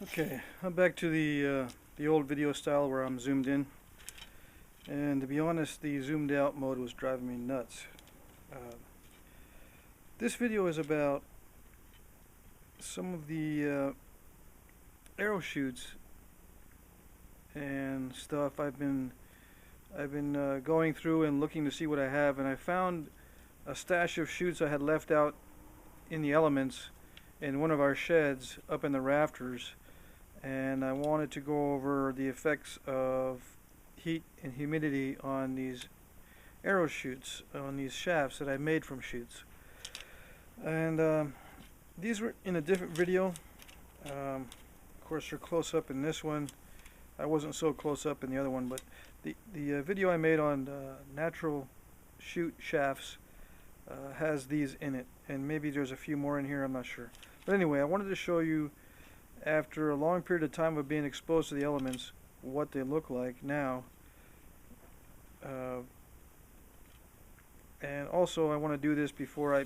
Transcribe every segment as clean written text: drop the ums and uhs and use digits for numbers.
Okay, I'm back to the old video style where I'm zoomed in, and to be honest, the zoomed out mode was driving me nuts. This video is about some of the arrow shoots and stuff I've been going through and looking to see what I have, and I found a stash of shoots I had left out in the elements in one of our sheds up in the rafters, and I wanted to go over the effects of heat and humidity on these arrow shoots, on these shafts that I made from shoots. And these were in a different video. Of course, they're close up in this one. I wasn't so close up in the other one, but the video I made on natural shoot shafts has these in it, and maybe there's a few more in here, I'm not sure. But anyway, I wanted to show you, after a long period of time of being exposed to the elements, what they look like now. And also I want to do this before I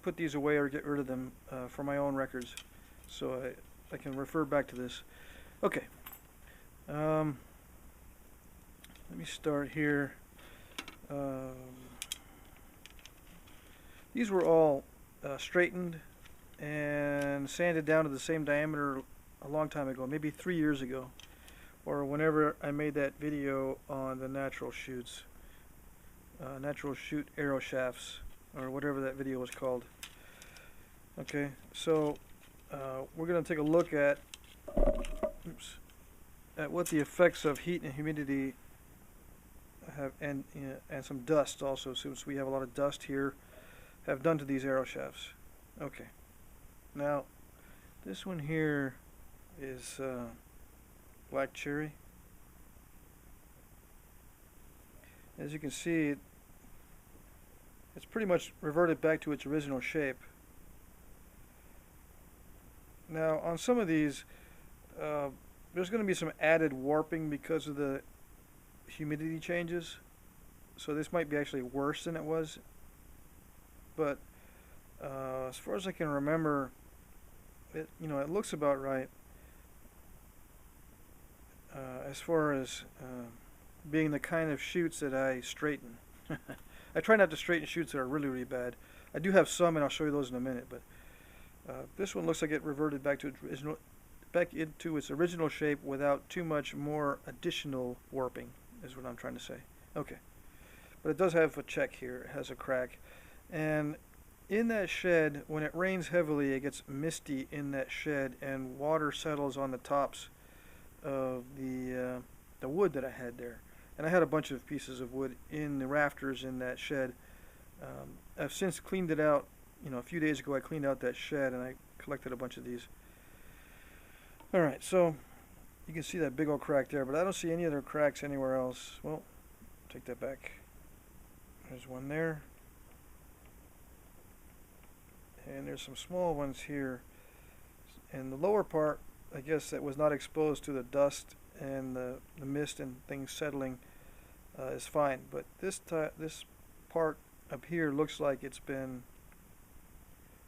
put these away or get rid of them for my own records, so I can refer back to this. Okay, let me start here. These were all straightened and sanded down to the same diameter a long time ago, maybe 3 years ago, or whenever I made that video on the natural shoots, natural shoot arrow shafts, or whatever that video was called. Okay, so we're going to take a look at what the effects of heat and humidity have, and some dust also, since we have a lot of dust here, have done to these arrow shafts. Okay, now this one here is black cherry. As you can see, it's pretty much reverted back to its original shape. Now on some of these there's going to be some added warping because of the humidity changes, so this might be actually worse than it was, but as far as I can remember, it looks about right as far as being the kind of shoots that I straighten. I try not to straighten shoots that are really, really bad. I do have some, and I'll show you those in a minute, but this one looks like it reverted back into its original shape without too much more additional warping, is what I'm trying to say. Okay, but it does have a check here. It has a crack, and in that shed, when it rains heavily, it gets misty in that shed, and water settles on the tops of the wood that I had there. And I had a bunch of pieces of wood in the rafters in that shed. I've since cleaned it out. A few days ago I cleaned out that shed, and I collected a bunch of these. Alright, so you can see that big old crack there, but I don't see any other cracks anywhere else. Well, take that back. There's one there. And there's some small ones here. And the lower part, I guess, that was not exposed to the dust and the mist and things settling is fine. But this part up here looks like it's been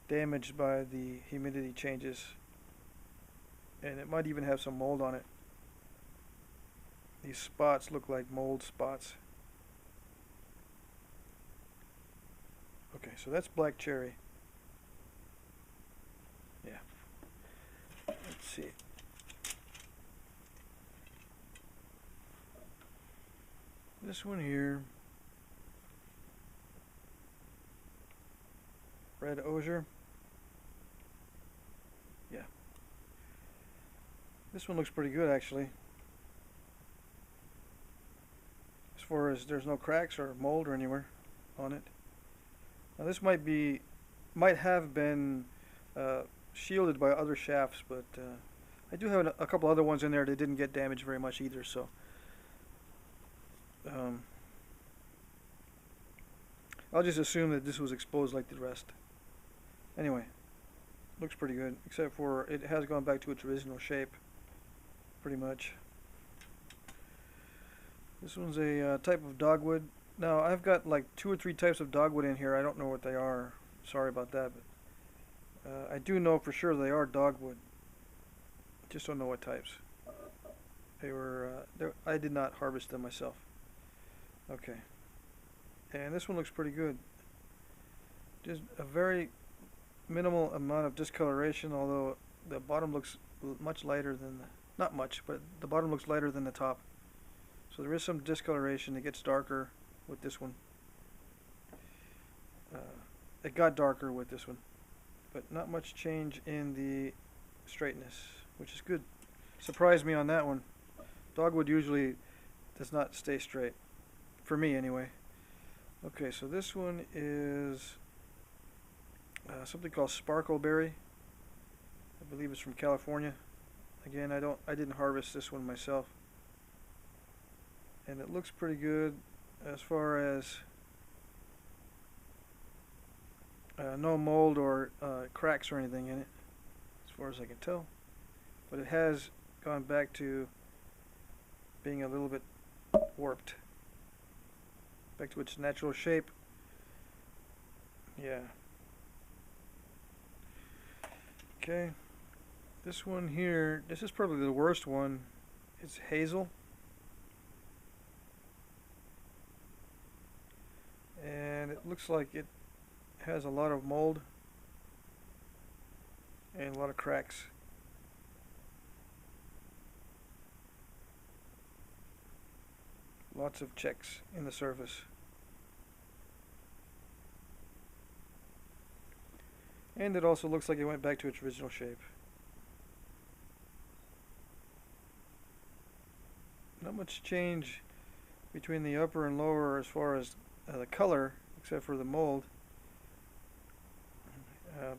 damaged by the humidity changes, and it might even have some mold on it. These spots look like mold spots. Okay, so that's black cherry. Yeah. Let's see. This one here, red osier. Yeah. This one looks pretty good, actually. As far as there's no cracks or mold or anywhere on it. Now this might have been shielded by other shafts, but I do have a couple other ones in there that didn't get damaged very much either, so I'll just assume that this was exposed like the rest. Anyway, looks pretty good, except for it has gone back to its original shape, pretty much. This one's a type of dogwood. Now, I've got like 2 or 3 types of dogwood in here. I don't know what they are. Sorry about that, but I do know for sure they are dogwood. Just don't know what types. They were, I did not harvest them myself. Okay. And this one looks pretty good. Just a very minimal amount of discoloration, although the bottom looks much lighter than the, not much, but the bottom looks lighter than the top. So there is some discoloration. It gets darker with this one. It got darker with this one, but not much change in the straightness, which is good. Surprised me on that one. Dogwood usually does not stay straight, for me anyway. Okay, so this one is something called Sparkleberry. I believe it's from California. Again, I didn't harvest this one myself, and it looks pretty good as far as no mold or cracks or anything in it, as far as I can tell. But it has gone back to being a little bit warped, back to its natural shape. Yeah. Okay. This one here, this is probably the worst one. It's Hazel. And it looks like it has a lot of mold and a lot of cracks. Lots of checks in the surface. And it also looks like it went back to its original shape. Not much change between the upper and lower as far as the color, except for the mold.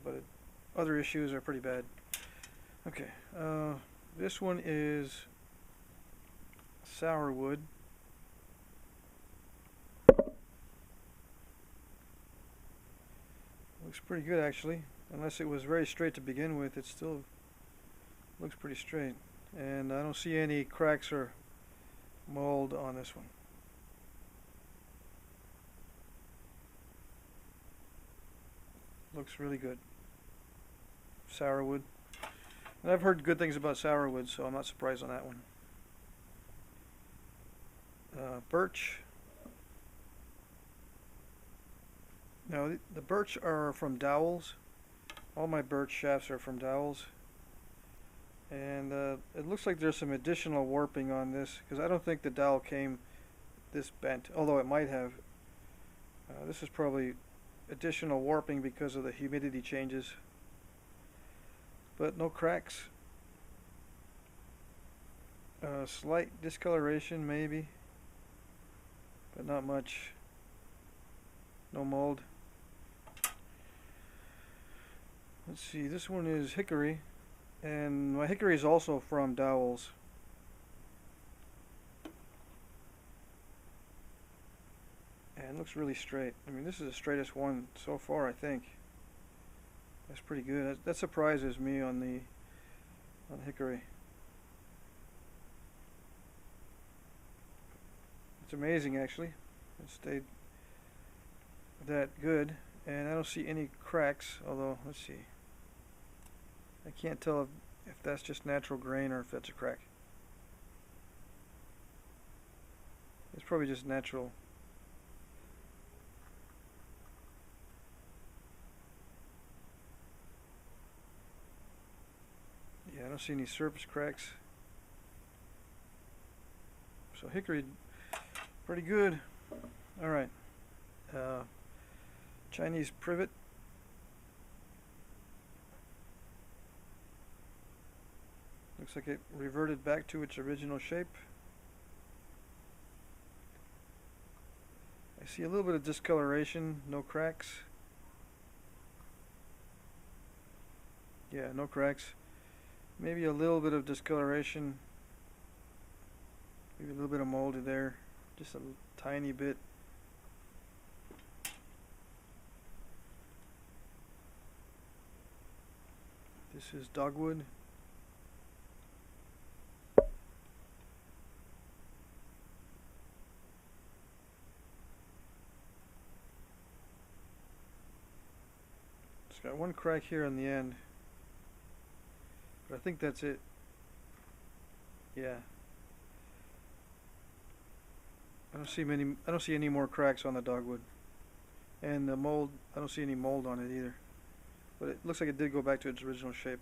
But other issues are pretty bad. Okay, this one is Sourwood. Looks pretty good actually. Unless it was very straight to begin with, it still looks pretty straight. And I don't see any cracks or mold on this one. Looks really good. Sourwood. And I've heard good things about Sourwood, so I'm not surprised on that one. Birch. Now the birch are from Dowels. All my birch shafts are from Dowels. And it looks like there's some additional warping on this, because I don't think the dowel came this bent, although it might have. This is probably additional warping because of the humidity changes. But no cracks. Slight discoloration maybe, but not much. No mold. Let's see, this one is Hickory, and my Hickory is also from Dowels. And it looks really straight. I mean, this is the straightest one so far, I think. That's pretty good. That surprises me on Hickory. It's amazing actually. It stayed that good, and I don't see any cracks, although let's see. I can't tell if that's just natural grain or if that's a crack. It's probably just natural. Yeah, I don't see any surface cracks. So Hickory, pretty good. Alright. Chinese Privet. Looks like it reverted back to its original shape. I see a little bit of discoloration, no cracks. Yeah, no cracks. Maybe a little bit of discoloration. Maybe a little bit of mold in there. Just a tiny bit. This is Dogwood. It's got one crack here on the end, but I think that's it. Yeah. I don't see any more cracks on the dogwood. And the mold, I don't see any mold on it either. But it looks like it did go back to its original shape.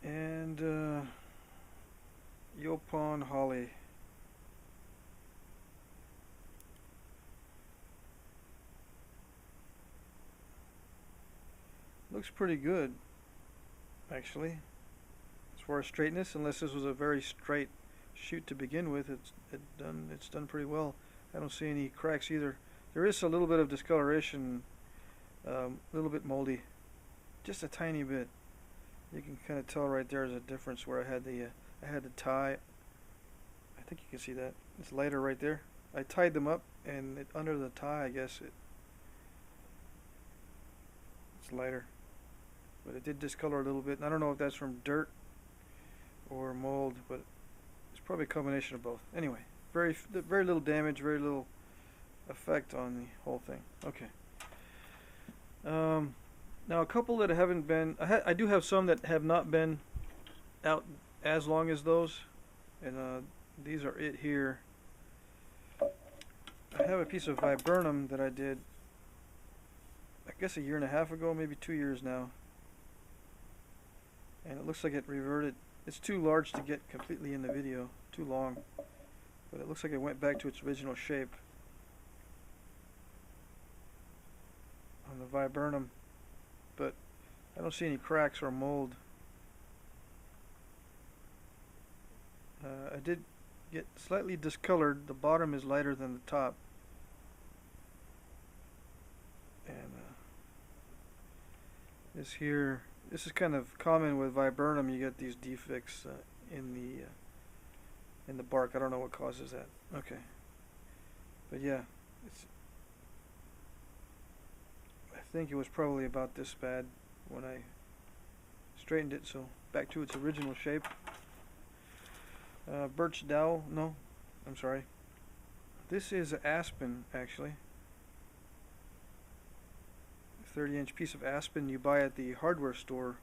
And Yopon holly. Looks pretty good, actually, as far as straightness. Unless this was a very straight shoot to begin with, it's done pretty well. I don't see any cracks either. There is a little bit of discoloration, a little bit moldy, just a tiny bit. You can kind of tell right there is a difference where I had the tie. I think you can see that it's lighter right there. I tied them up, and under the tie, I guess it's lighter, but it did discolor a little bit. And I don't know if that's from dirt or mold, but it's probably a combination of both. Anyway, very little damage, very little effect on the whole thing. Okay. Now a couple that haven't been, I do have some that have not been out as long as those, and these are it here. I have a piece of viburnum that I did, I guess a year and a half ago, maybe 2 years now, and it looks like it reverted. It's too large to get completely in the video, too long, but it looks like it went back to its original shape on the viburnum, but I don't see any cracks or mold. I did get slightly discolored. The bottom is lighter than the top, and this here, this is kind of common with viburnum. You get these defects in the bark. I don't know what causes that. Okay, but yeah, I think it was probably about this bad when I straightened it, so back to its original shape. Birch dowel, no, I'm sorry. This is aspen, actually. 30-inch piece of aspen you buy at the hardware store,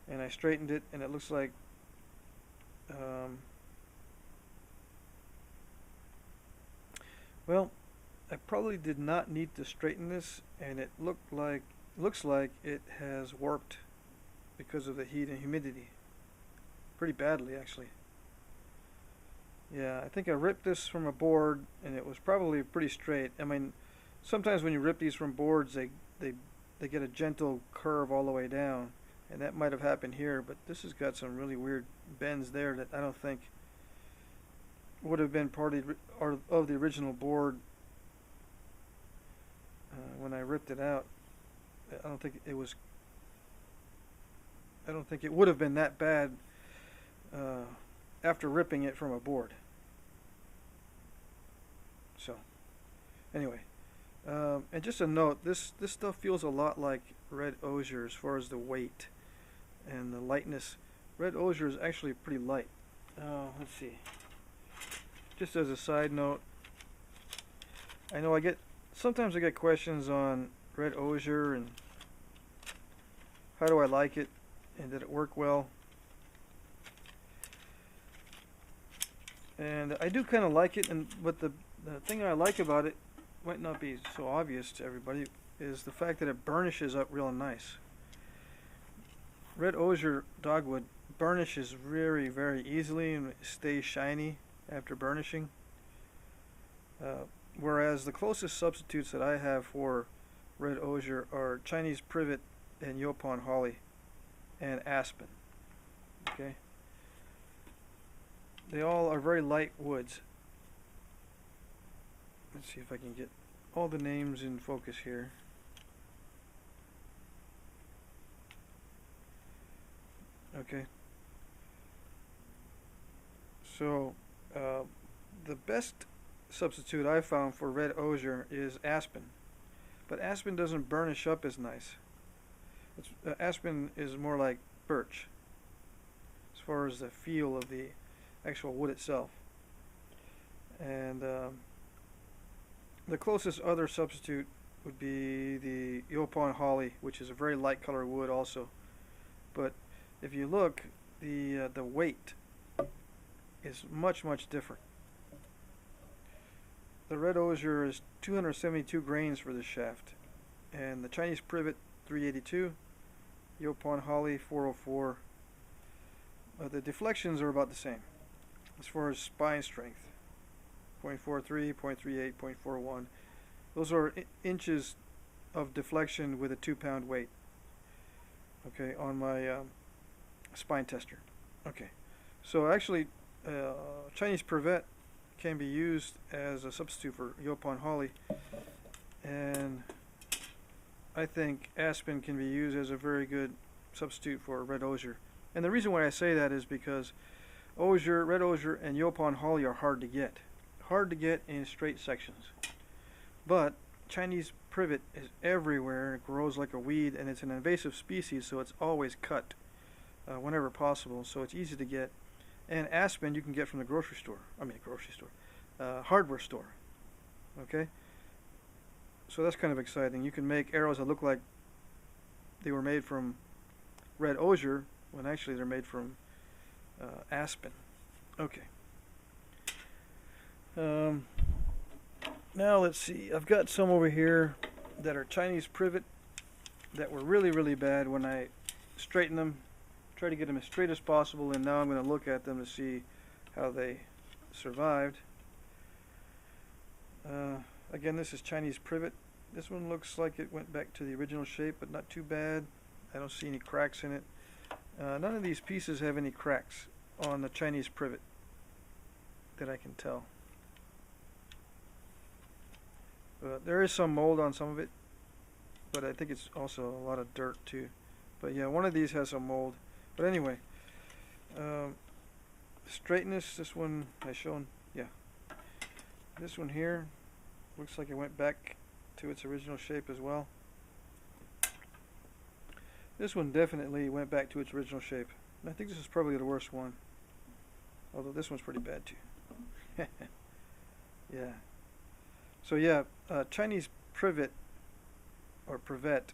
and I straightened it, and it looks like well, I probably did not need to straighten this, and it looks like it has warped because of the heat and humidity pretty badly, actually. Yeah, I think I ripped this from a board, and it was probably pretty straight. I mean, sometimes when you rip these from boards, they get a gentle curve all the way down, and that might have happened here, but this has got some really weird bends there that I don't think would have been part of the original board when I ripped it out. I don't think it would have been that bad after ripping it from a board. So, anyway, and just a note, this stuff feels a lot like red osier as far as the weight and the lightness. Red osier is actually pretty light. Let's see. Just as a side note, I know sometimes I get questions on red osier and how do I like it and did it work well. And I do kind of like it, but the thing I like about it might not be so obvious to everybody is the fact that it burnishes up real nice. Red osier dogwood burnishes very, very easily and stays shiny after burnishing, whereas the closest substitutes that I have for red osier are Chinese privet and Yopon holly and aspen. Okay, they all are very light woods. Let's see if I can get all the names in focus here. Okay, so the best substitute I found for red osier is aspen, but aspen doesn't burnish up as nice. Aspen is more like birch as far as the feel of the actual wood itself, and the closest other substitute would be the Yopon holly, which is a very light color wood also. But if you look, the weight is much different. The red osier is 272 grains for this shaft, and the Chinese Privet 382, Yopon Holly 404. The deflections are about the same as far as spine strength, 0.43, 0.38, 0.41. Those are inches of deflection with a 2-pound weight. Okay, on my spine tester. Okay, so actually, Chinese Privet can be used as a substitute for Yopon Holly, and I think Aspen can be used as a very good substitute for red osier. And the reason why I say that is because osier, red osier, and Yopon Holly are hard to get in straight sections. But Chinese Privet is everywhere. It grows like a weed, and it's an invasive species, so it's always cut whenever possible. So it's easy to get. And Aspen you can get from the grocery store. Hardware store. Okay. So that's kind of exciting. You can make arrows that look like they were made from red osier when actually they're made from Aspen. Okay. Now let's see. I've got some over here that are Chinese Privet that were really bad when I straightened them. Try to get them as straight as possible, and now I'm going to look at them to see how they survived. Again, this is Chinese Privet. This one looks like it went back to the original shape, but not too bad. I don't see any cracks in it. None of these pieces have any cracks on the Chinese Privet that I can tell. There is some mold on some of it, but I think it's also a lot of dirt too. But yeah, one of these has some mold. But anyway, straightness, this one I shown, yeah. This one here looks like it went back to its original shape as well. This one definitely went back to its original shape. And I think this is probably the worst one. Although this one's pretty bad too. Yeah. So yeah, Chinese Privet, or Privet,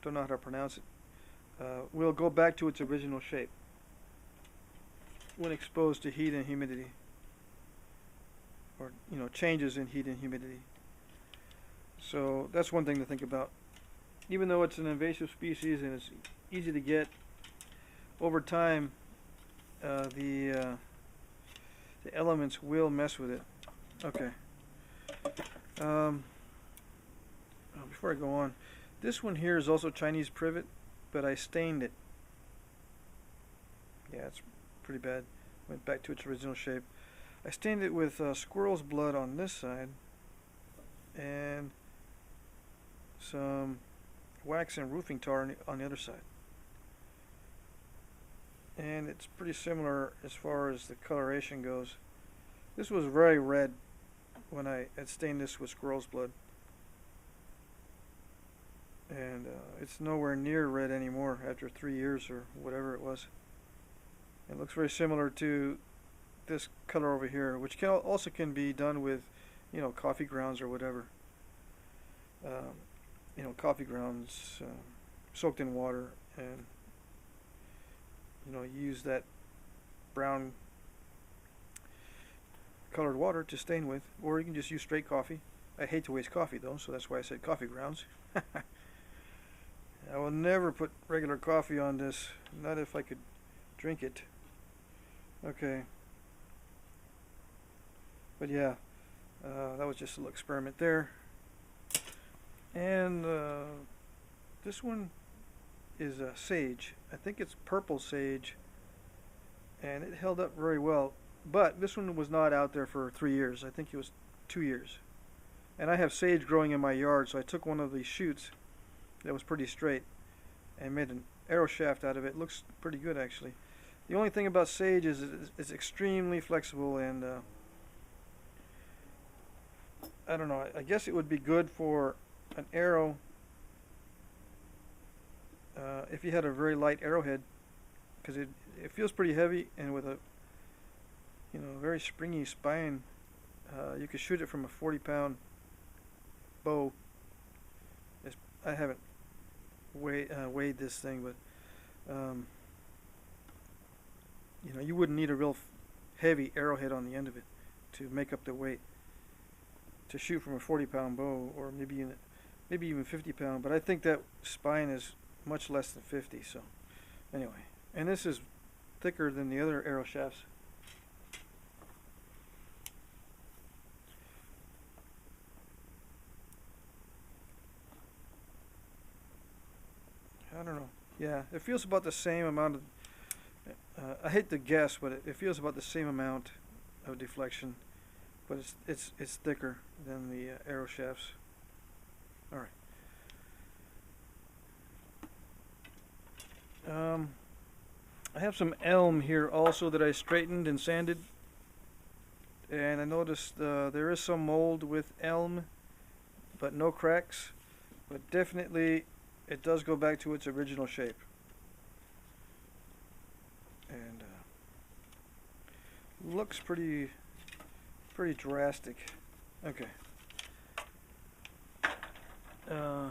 don't know how to pronounce it, will go back to its original shape when exposed to heat and humidity, or changes in heat and humidity. So that's one thing to think about. Even though it's an invasive species and it's easy to get, over time the elements will mess with it. Okay. Before I go on, this one here is also Chinese Privet, but I stained it. Yeah, it's pretty bad. Went back to its original shape. I stained it with squirrel's blood on this side and some wax and roofing tar on the other side. And it's pretty similar as far as the coloration goes. This was very red when I had stained this with squirrel's blood. And it's nowhere near red anymore after 3 years or whatever it was. It looks very similar to this color over here, which can be done with, coffee grounds or whatever. Coffee grounds soaked in water, and use that brown colored water to stain with, or you can just use straight coffee. I hate to waste coffee though, so that's why I said coffee grounds. I will never put regular coffee on this, not if I could drink it. Okay. But yeah, that was just a little experiment there. And this one is sage. I think it's purple sage, and it held up very well. But this one was not out there for 3 years. I think it was 2 years. And I have sage growing in my yard, so I took one of these shoots that was pretty straight and made an arrow shaft out of it. Looks pretty good actually. The only thing about sage is it's extremely flexible, and I don't know, I guess it would be good for an arrow if you had a very light arrowhead, because it feels pretty heavy, and with a very springy spine, you could shoot it from a 40-pound bow. I haven't weighed this thing, but You know, you wouldn't need a real heavy arrowhead on the end of it to make up the weight to shoot from a 40-pound bow, or maybe even 50-pound. But I think that spine is much less than 50. So anyway, and this is thicker than the other arrow shafts. I don't know. Yeah, it feels about the same amount of. I hate to guess, but it feels about the same amount of deflection, but it's thicker than the arrow shafts. All right. I have some elm here also that I straightened and sanded, and I noticed there is some mold with elm, but no cracks. But definitely, it does go back to its original shape. And looks pretty drastic. Okay. I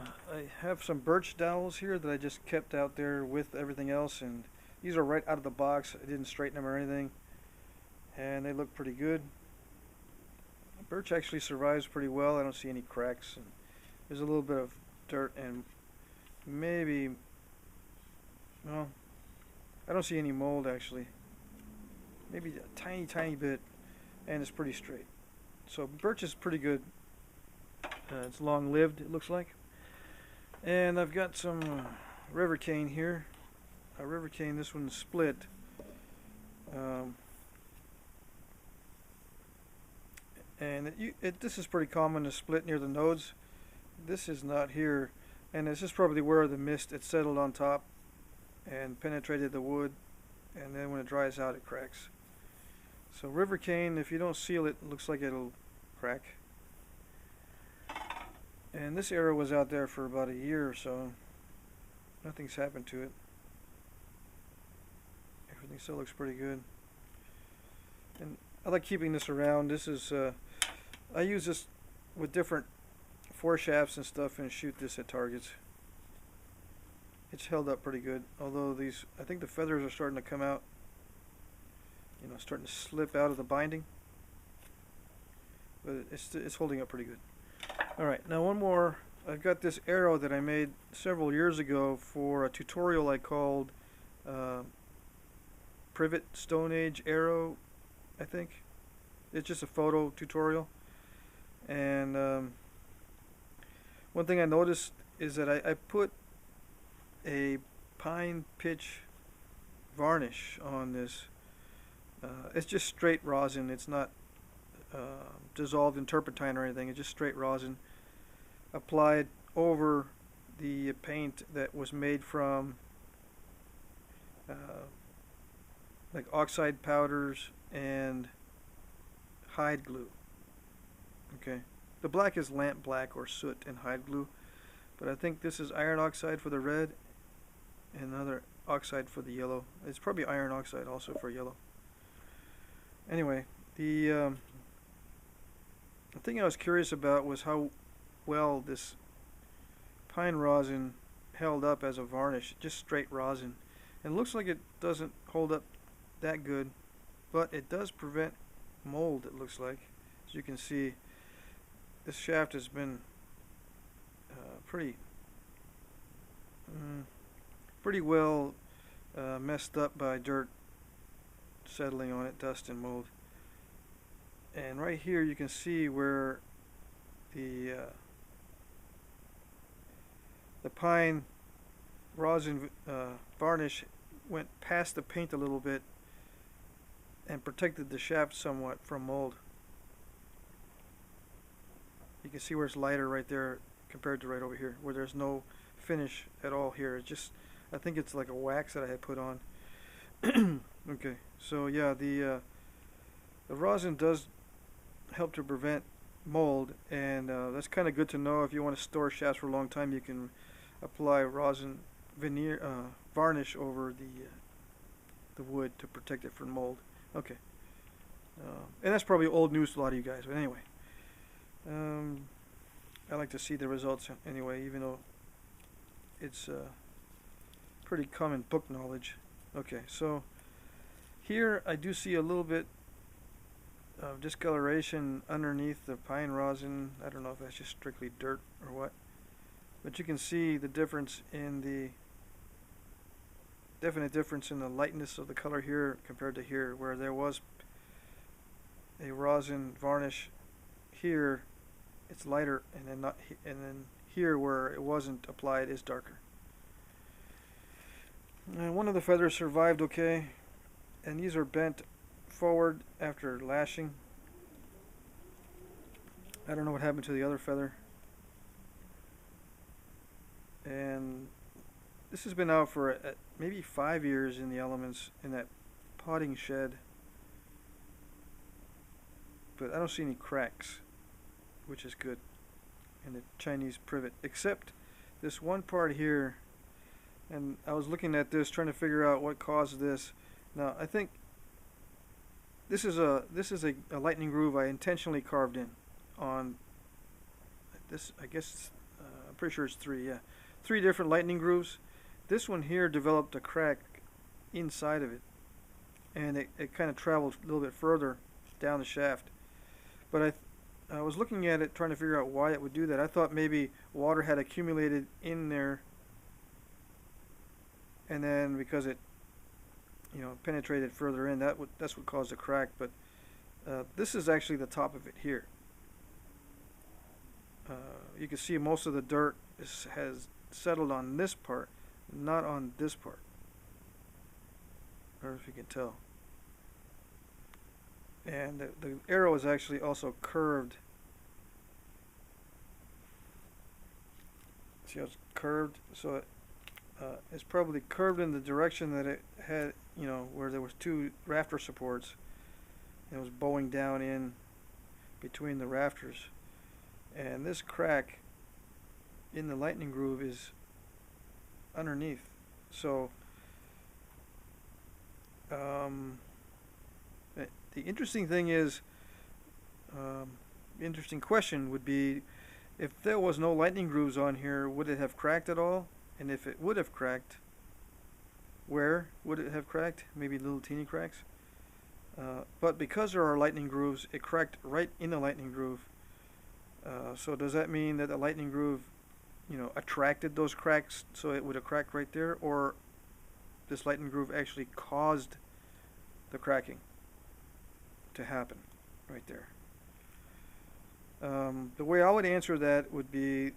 have some birch dowels here that I just kept out there with everything else, and these are right out of the box. I didn't straighten them or anything, and they look pretty good. Birch actually survives pretty well. I don't see any cracks, and there's a little bit of dirt and maybe, well, I don't see any mold actually. Maybe a tiny bit, and it's pretty straight. So birch is pretty good. It's long lived, it looks like. And I've got some river cane here. A river cane, this one's split. And this is pretty common to split near the nodes. This is not here, and this is probably where the mist had settled on top and penetrated the wood, and then when it dries out it cracks. So river cane, if you don't seal it, it looks like it'll crack. And this arrow was out there for about a year or so. Nothing's happened to it. Everything still looks pretty good. And I like keeping this around. This is I use this with different foreshafts and stuff and shoot this at targets. It's held up pretty good, although these, I think the feathers are starting to come out, you know, starting to slip out of the binding, but it's holding up pretty good. Alright, now one more. I've got this arrow that I made several years ago for a tutorial I called Privet Stone Age Arrow, I think. It's just a photo tutorial. And one thing I noticed is that I put a pine pitch varnish on this. It's just straight rosin. It's not dissolved in turpentine or anything. It's just straight rosin applied over the paint that was made from like oxide powders and hide glue. Okay, the black is lamp black or soot and hide glue, but I think this is iron oxide for the red and another oxide for the yellow. It's probably iron oxide also for yellow. Anyway, the thing I was curious about was how well this pine rosin held up as a varnish, just straight rosin. And it looks like it doesn't hold up that good, but it does prevent mold, it looks like. As you can see, this shaft has been pretty well messed up by dirt settling on it, dust and mold. And right here you can see where the pine rosin varnish went past the paint a little bit and protected the shaft somewhat from mold. You can see where it's lighter right there compared to right over here, where there's no finish at all here. It's just, I think it's like a wax that I had put on. Okay, so yeah, the rosin does help to prevent mold, and that's kind of good to know. If you want to store shafts for a long time, you can apply rosin varnish over the wood to protect it from mold. Okay, and that's probably old news to a lot of you guys, but anyway, I like to see the results anyway, even though it's pretty common book knowledge. Okay, so Here I do see a little bit of discoloration underneath the pine rosin. I don't know if that's just strictly dirt or what, but you can see the difference in the definite difference in the lightness of the color here compared to here, where there was a rosin varnish here, it's lighter, and then here where it wasn't applied is darker. And one of the feathers survived okay, and these are bent forward after lashing. I don't know what happened to the other feather. And this has been out for maybe 5 years in the elements in that potting shed, but I don't see any cracks, which is good, in the Chinese privet, except this one part here. And I was looking at this, trying to figure out what caused this. Now I think this is a lightning groove I intentionally carved in on this. I guess I'm pretty sure it's 3. Yeah, 3 different lightning grooves. This one here developed a crack inside of it, and it kind of traveled a little bit further down the shaft. But I was looking at it, trying to figure out why it would do that. I thought maybe water had accumulated in there, and then because it, penetrated further in, that's what caused the crack. But this is actually the top of it here. You can see most of the dirt has settled on this part, not on this part. I don't know if you can tell. And the arrow is actually also curved. See how it's curved? So it's probably curved in the direction that it had, where there was 2 rafter supports. It was bowing down in between the rafters. And this crack in the lightning groove is underneath. So the interesting thing is, the interesting question would be, if there was no lightning grooves on here, would it have cracked at all? And if it would have cracked, where would it have cracked? Maybe little teeny cracks. But because there are lightning grooves, it cracked right in the lightning groove. So does that mean that the lightning groove, attracted those cracks, so it would have cracked right there, or this lightning groove actually caused the cracking to happen right there? The way I would answer that would be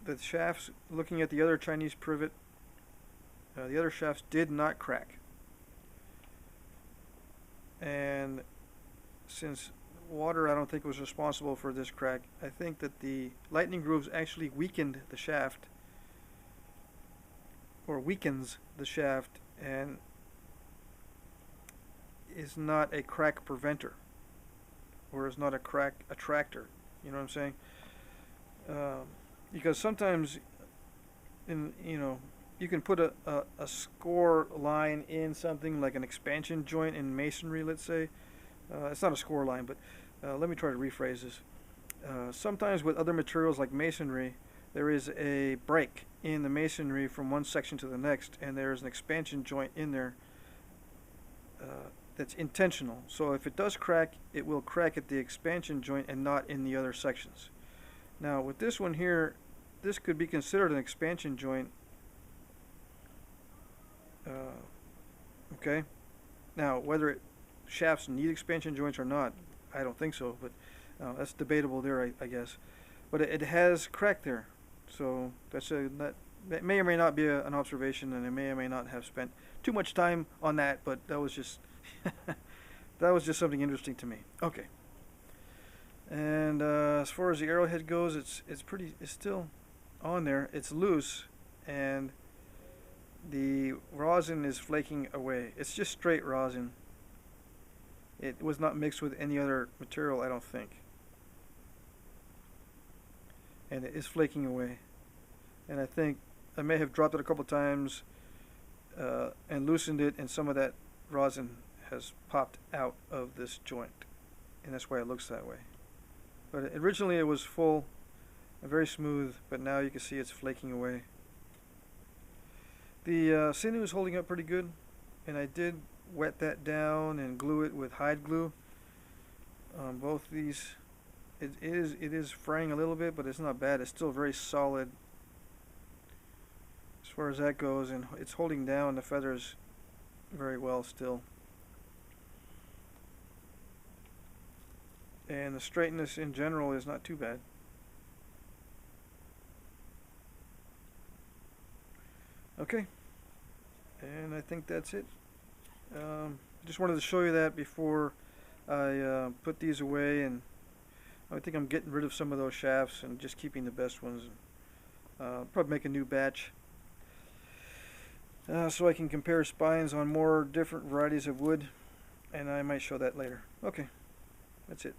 the shafts, looking at the other Chinese privet, the other shafts did not crack. And since water, I don't think, was responsible for this crack, I think that the lightning grooves actually weakened the shaft, or weakens the shaft, and is not a crack preventer, or is not a crack attractor. You know what I'm saying? Because sometimes, you can put a score line in something like an expansion joint in masonry, let's say. It's not a score line, but let me try to rephrase this. Sometimes with other materials like masonry, there is a break in the masonry from one section to the next, and there is an expansion joint in there that's intentional. So if it does crack, it will crack at the expansion joint and not in the other sections. Now with this one here, this could be considered an expansion joint. Okay. Now whether shafts need expansion joints or not, I don't think so, but that's debatable there, I guess. But it has cracked there, so that may or may not be an observation, and I may or may not have spent too much time on that, but that was just that was just something interesting to me. Okay. And as far as the arrowhead goes, it's still on there. It's loose, and the rosin is flaking away. It's just straight rosin. It was not mixed with any other material, I don't think. And it is flaking away. And I think I may have dropped it a couple times and loosened it, and some of that rosin has popped out of this joint. And that's why it looks that way. But originally it was full and very smooth, but now you can see it's flaking away. The sinew is holding up pretty good, and I did wet that down and glue it with hide glue. Both these, it is fraying a little bit, but it's not bad. It's still very solid as far as that goes, and it's holding down the feathers very well still. And the straightness in general is not too bad. Okay, and I think that's it. Just wanted to show you that before I put these away, and I think I'm getting rid of some of those shafts and just keeping the best ones. Probably make a new batch so I can compare spines on more different varieties of wood, and I might show that later. Okay, that's it.